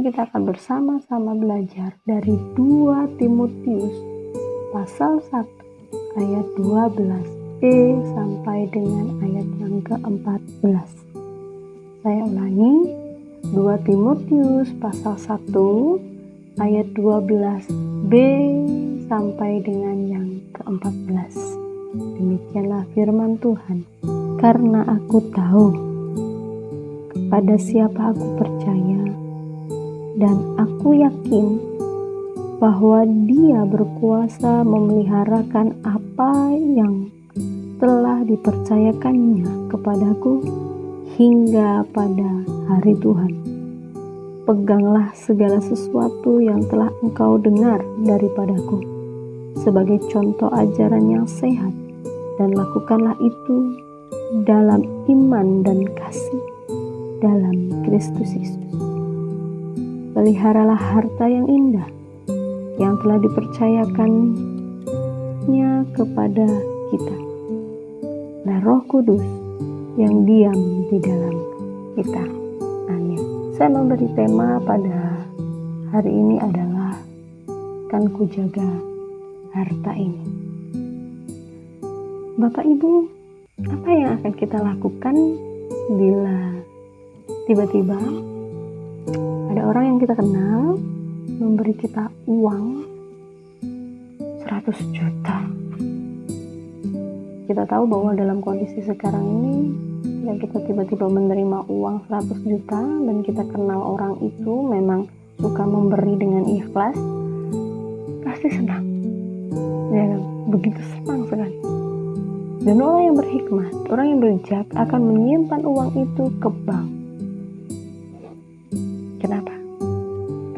ini kita akan bersama-sama belajar dari 2 Timotius pasal 1 ayat 12b sampai dengan ayat yang ke-14. Saya ulangi, 2 Timotius pasal 1 ayat 12b sampai dengan yang ke-14. Demikianlah firman Tuhan. Karena aku tahu kepada siapa aku percaya, dan aku yakin bahwa Dia berkuasa memeliharakan apa yang telah dipercayakannya kepadaku hingga pada hari Tuhan. Peganglah segala sesuatu yang telah engkau dengar daripadaku sebagai contoh ajaran yang sehat, dan lakukanlah itu dalam iman dan kasih dalam Kristus Yesus. Peliharalah harta yang indah yang telah dipercayakannya kepada kita, dan Roh Kudus yang diam di dalam kita. Amin. Saya memberi tema pada hari ini adalah kan ku jaga harta ini. Bapak Ibu, apa yang akan kita lakukan bila tiba-tiba ada orang yang kita kenal memberi kita uang 100 juta. Kita tahu bahwa dalam kondisi sekarang ini, jika kita tiba-tiba menerima uang 100 juta dan kita kenal orang itu memang suka memberi dengan ikhlas, pasti senang. Ya, begitu senang sekali. Dan orang yang berhikmat, orang yang bijak akan menyimpan uang itu ke bank. Kenapa?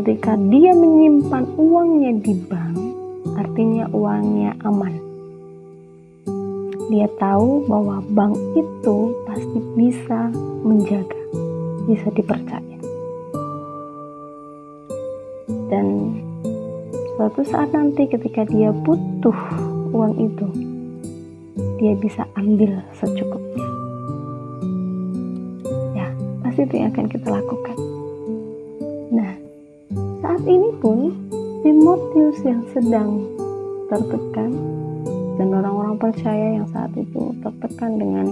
Ketika dia menyimpan uangnya di bank, artinya uangnya aman. Dia tahu bahwa bank itu pasti bisa menjaga, bisa dipercaya. Dan suatu saat nanti ketika dia butuh uang itu, dia bisa ambil secukupnya. Ya, pasti itu yang akan kita lakukan. Nah, saat ini pun Timotius yang sedang tertekan, dan orang-orang percaya yang saat itu tertekan dengan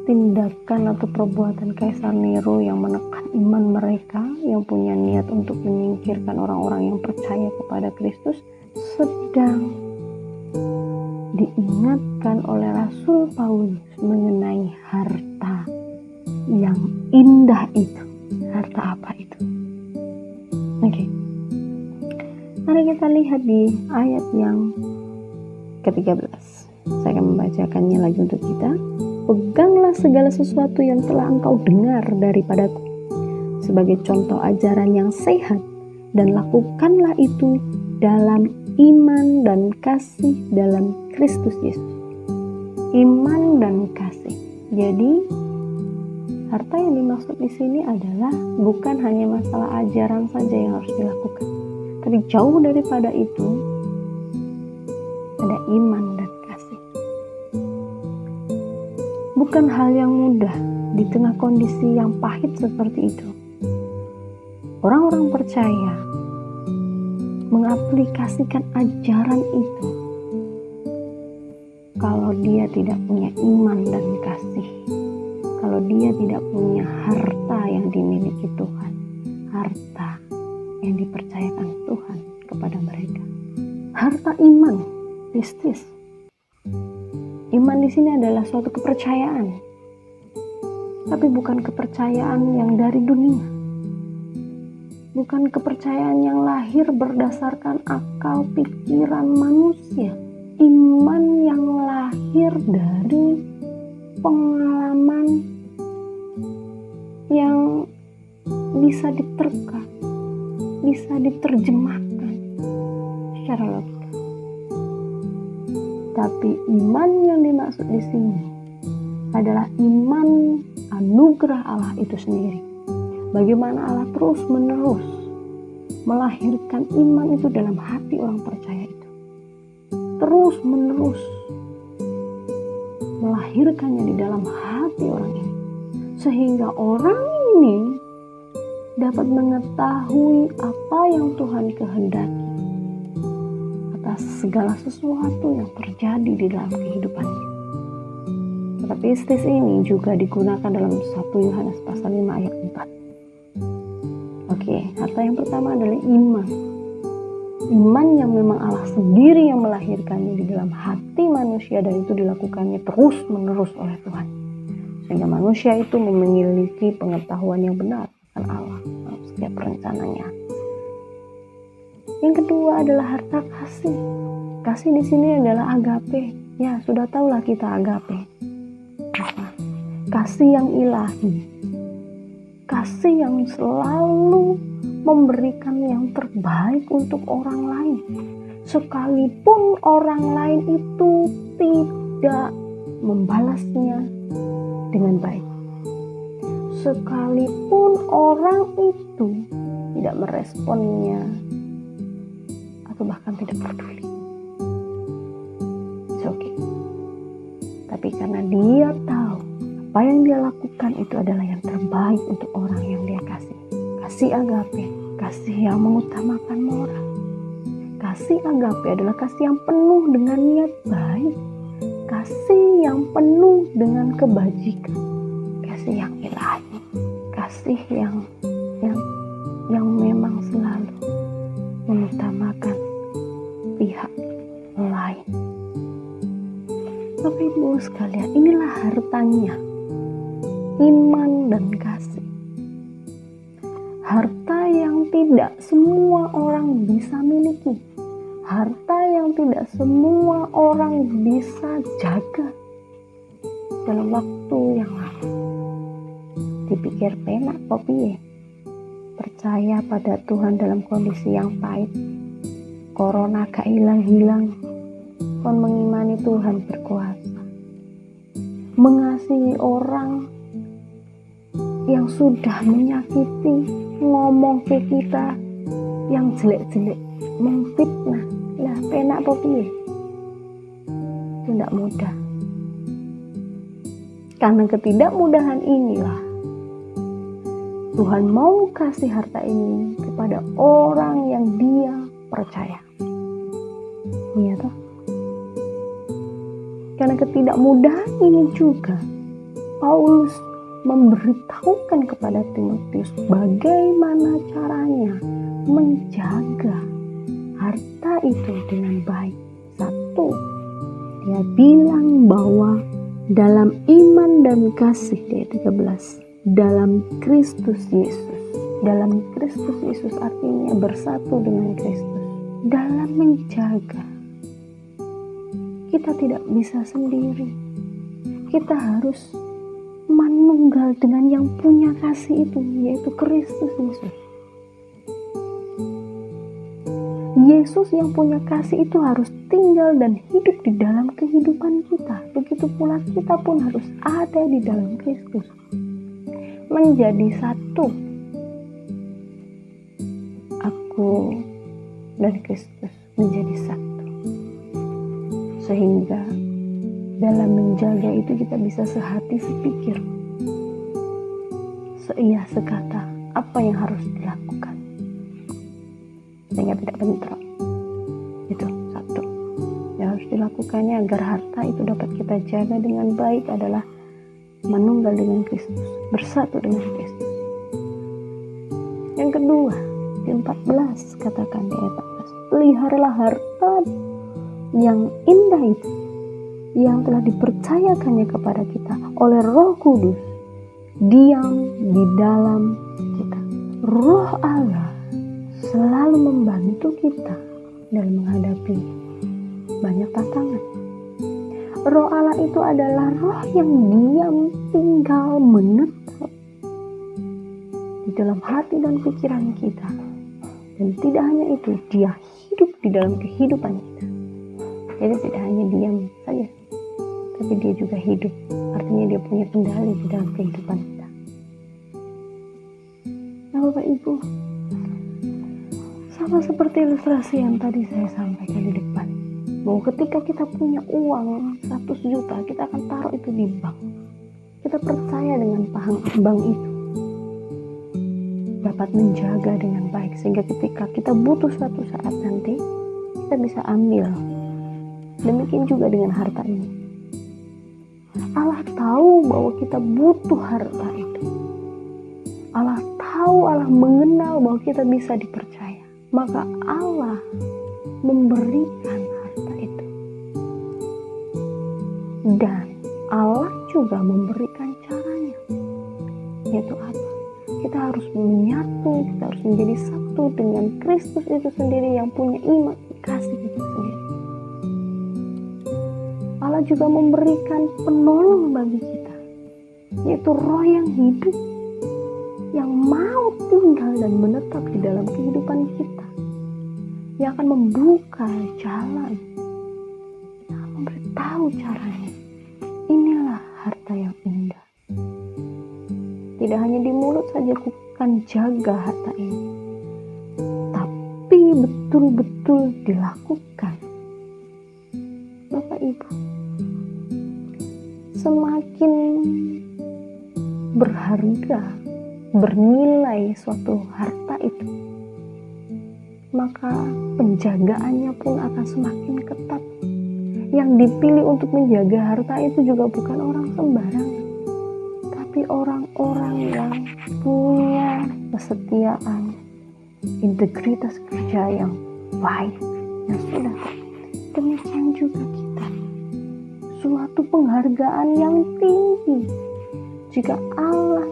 tindakan atau perbuatan Kaisar Nero yang menekan iman mereka, yang punya niat untuk menyingkirkan orang-orang yang percaya kepada Kristus, sedang diingatkan oleh Rasul Paulus mengenai harta yang indah itu. Harta apa itu? Oke. Mari kita lihat di ayat yang ke-13. Saya akan membacakannya lagi untuk kita. Peganglah segala sesuatu yang telah engkau dengar daripadaku sebagai contoh ajaran yang sehat, dan lakukanlah itu dalam iman dan kasih dalam Kristus Yesus. Iman dan kasih. Jadi harta yang dimaksud di sini adalah bukan hanya masalah ajaran saja yang harus dilakukan, tapi jauh daripada itu ada iman dan kasih. Bukan hal yang mudah di tengah kondisi yang pahit seperti itu. Orang-orang percaya mengaplikasikan ajaran itu kalau dia tidak punya iman dan kasih, kalau dia tidak punya harta yang dimiliki Tuhan, harta yang dipercayakan Tuhan kepada mereka. Harta iman, pistis. Iman di sini adalah suatu kepercayaan, tapi bukan kepercayaan yang dari dunia. Bukan kepercayaan yang lahir berdasarkan akal pikiran manusia. Iman yang lahir dari pengalaman yang bisa diterka, bisa diterjemahkan secara logika. Tapi iman yang dimaksud di sini adalah iman anugerah Allah itu sendiri. Bagaimana Allah terus-menerus melahirkan iman itu dalam hati orang percaya itu. Terus-menerus melahirkannya di dalam hati orang ini. Sehingga orang ini dapat mengetahui apa yang Tuhan kehendaki atas segala sesuatu yang terjadi di dalam kehidupannya. Tetapi istis ini juga digunakan dalam 1 Yohanes pasal 5 ayat 4. Oke, harta yang pertama adalah iman. Iman yang memang Allah sendiri yang melahirkannya di dalam hati manusia, dan itu dilakukannya terus menerus oleh Tuhan. Sehingga manusia itu memiliki pengetahuan yang benar akan Allah dalam setiap rencananya. Yang kedua adalah harta kasih. Kasih di sini adalah agape. Ya, sudah tahulah kita agape. Kasih yang ilahi. Kasih yang selalu memberikan yang terbaik untuk orang lain. Sekalipun orang lain itu tidak membalasnya dengan baik. Sekalipun orang itu tidak meresponnya atau bahkan tidak peduli. It's okay. Tapi karena dia tahu apa yang dia lakukan itu adalah yang terbaik untuk orang yang dia kasih. Kasih agape, kasih yang mengutamakan moral. Kasih agape adalah kasih yang penuh dengan niat baik. Kasih yang penuh dengan kebajikan. Kasih yang ilahi. Kasih yang memang selalu mengutamakan pihak lain. Bapak Ibu sekalian, inilah hartanya, iman dan kasih. Harta yang tidak semua orang bisa miliki, harta yang tidak semua orang bisa jaga dalam waktu yang lama. Dipikir penak kopi, percaya pada Tuhan dalam kondisi yang pahit, corona gak hilang-hilang, kon mengimani Tuhan berkuasa, mengasihi orang yang sudah menyakiti, ngomong ke kita yang jelek-jelek, memfitnah. Lah penak kopi, itu tidak mudah. Karena ketidakmudahan inilah Tuhan mau kasih harta ini kepada orang yang dia percaya. Iya toh? Karena ketidakmudahan ini juga Paulus memberitahukan kepada Timotius bagaimana caranya menjaga harta itu dengan baik. Satu, dia bilang bahwa dalam iman dan kasih, di ayat 13, dalam Kristus Yesus. Dalam Kristus Yesus artinya bersatu dengan Kristus. Dalam menjaga, kita tidak bisa sendiri. Kita harus manunggal dengan yang punya kasih itu, yaitu Kristus Yesus. Yesus yang punya kasih itu harus tinggal dan hidup di dalam kehidupan kita. Begitu pula kita pun harus ada di dalam Kristus. Menjadi satu. Aku dan Kristus menjadi satu. Sehingga dalam menjaga itu kita bisa sehati sepikir, seia sekata apa yang harus dilakukan, sehingga tidak bentrok. Itu satu yang harus dilakukannya agar harta itu dapat kita jaga dengan baik adalah menunggal dengan Kristus, bersatu dengan Kristus. Yang kedua, di 14 katakan di ayat 14, peliharalah harta yang indah itu yang telah dipercayakannya kepada kita oleh Roh Kudus, diam di dalam kita. Roh Allah selalu membantu kita dalam menghadapi banyak tantangan. Roh Allah itu adalah roh yang diam, tinggal, menetap di dalam hati dan pikiran kita. Dan tidak hanya itu, dia hidup di dalam kehidupan kita. Jadi tidak hanya diam saja, tapi dia juga hidup. Artinya dia punya kendali di dalam kehidupan kita. Nah Bapak Ibu, sama seperti ilustrasi yang tadi saya sampaikan di depan, bahwa ketika kita punya uang 100 juta, kita akan taruh itu di bank. Kita percaya dengan paham bank itu dapat menjaga dengan baik, sehingga ketika kita butuh suatu saat nanti, kita bisa ambil. Demikian juga dengan harta ini. Allah tahu bahwa kita butuh harta itu. Allah tahu, Allah mengenal bahwa kita bisa dipercaya. Maka Allah memberikan harta itu. Dan Allah juga memberikan caranya. Yaitu apa? Kita harus menyatu, kita harus menjadi satu dengan Kristus itu sendiri yang punya iman, kasih itu sendiri. Allah juga memberikan penolong bagi kita, yaitu Roh yang hidup, yang mau tinggal dan menetap di dalam kehidupan kita, yang akan membuka jalan, yang akan memberitahu caranya. Inilah harta yang indah. Tidak hanya di mulut saja bukan jaga harta ini, tapi betul-betul dilakukan. Bapak Ibu, semakin berharga, bernilai suatu harta itu, maka penjagaannya pun akan semakin ketat. Yang dipilih untuk menjaga harta itu juga bukan orang sembarangan, tapi orang-orang yang punya kesetiaan, integritas kerja yang baik, yang sudah. Demikian juga kita, suatu penghargaan yang tinggi jika Allah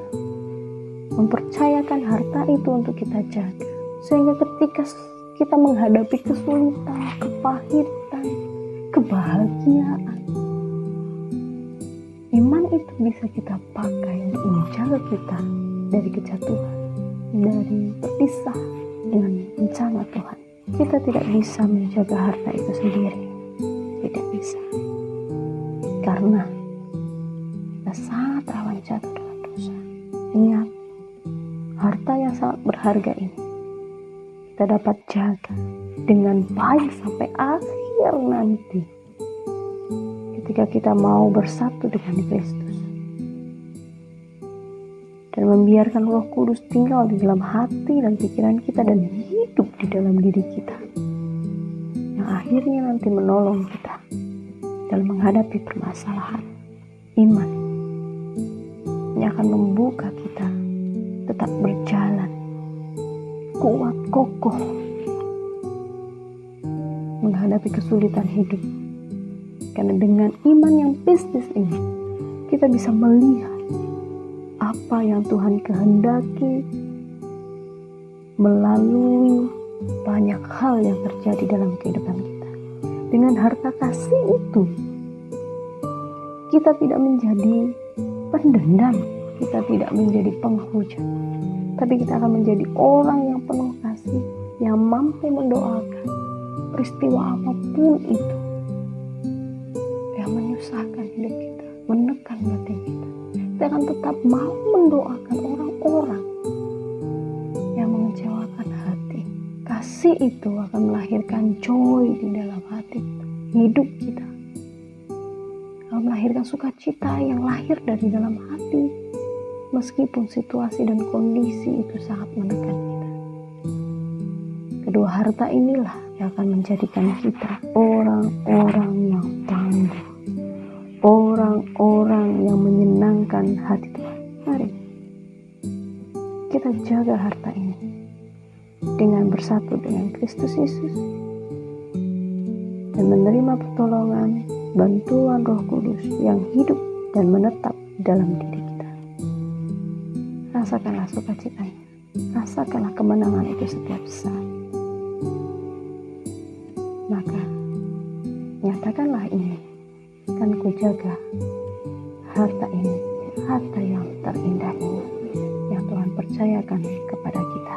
mempercayakan harta itu untuk kita jaga, sehingga ketika kita menghadapi kesulitan, kepahitan, kebahagiaan, iman itu bisa kita pakai untuk menjaga kita dari kejatuhan, dari berpisah dengan bencana Tuhan. Kita tidak bisa menjaga harta itu sendiri, tidak bisa, karena kita sangat rawan jatuh dalam dosa. Ingat, harta yang sangat berharga ini kita dapat jaga dengan baik sampai akhir nanti, ketika kita mau bersatu dengan Kristus dan membiarkan Roh Kudus tinggal di dalam hati dan pikiran kita dan hidup di dalam diri kita, yang akhirnya nanti menolong kita dalam menghadapi permasalahan iman, yang akan membuka kita tetap berjalan kuat, kokoh menghadapi kesulitan hidup. Karena dengan iman yang pistis ini, kita bisa melihat apa yang Tuhan kehendaki melalui banyak hal yang terjadi dalam kehidupan kita. Dengan harta kasih itu, kita tidak menjadi pendendam, kita tidak menjadi penghujat, tapi kita akan menjadi orang yang penuh kasih, yang mampu mendoakan peristiwa apapun itu yang menyusahkan hidup kita, menekan batin kita. Kita akan tetap mau mendoakan orang-orang yang mengecewakan hati. Kasih itu akan melahirkan joy di dalam hati kita, hidup kita, akan melahirkan sukacita yang lahir dari dalam hati, meskipun situasi dan kondisi itu sangat menekan kita. Kedua harta inilah yang akan menjadikan kita orang-orang yang tangguh, orang-orang yang menyenangkan hati Tuhan. Mari kita jaga harta ini dengan bersatu dengan Kristus Yesus dan menerima pertolongan, bantuan Roh Kudus yang hidup dan menetap dalam diri kita. Rasakanlah sukacitanya, rasakanlah kemenangan itu setiap saat. Maka nyatakanlah ini, kan ku jaga harta ini, harta yang terindah ini yang Tuhan percayakan kepada kita.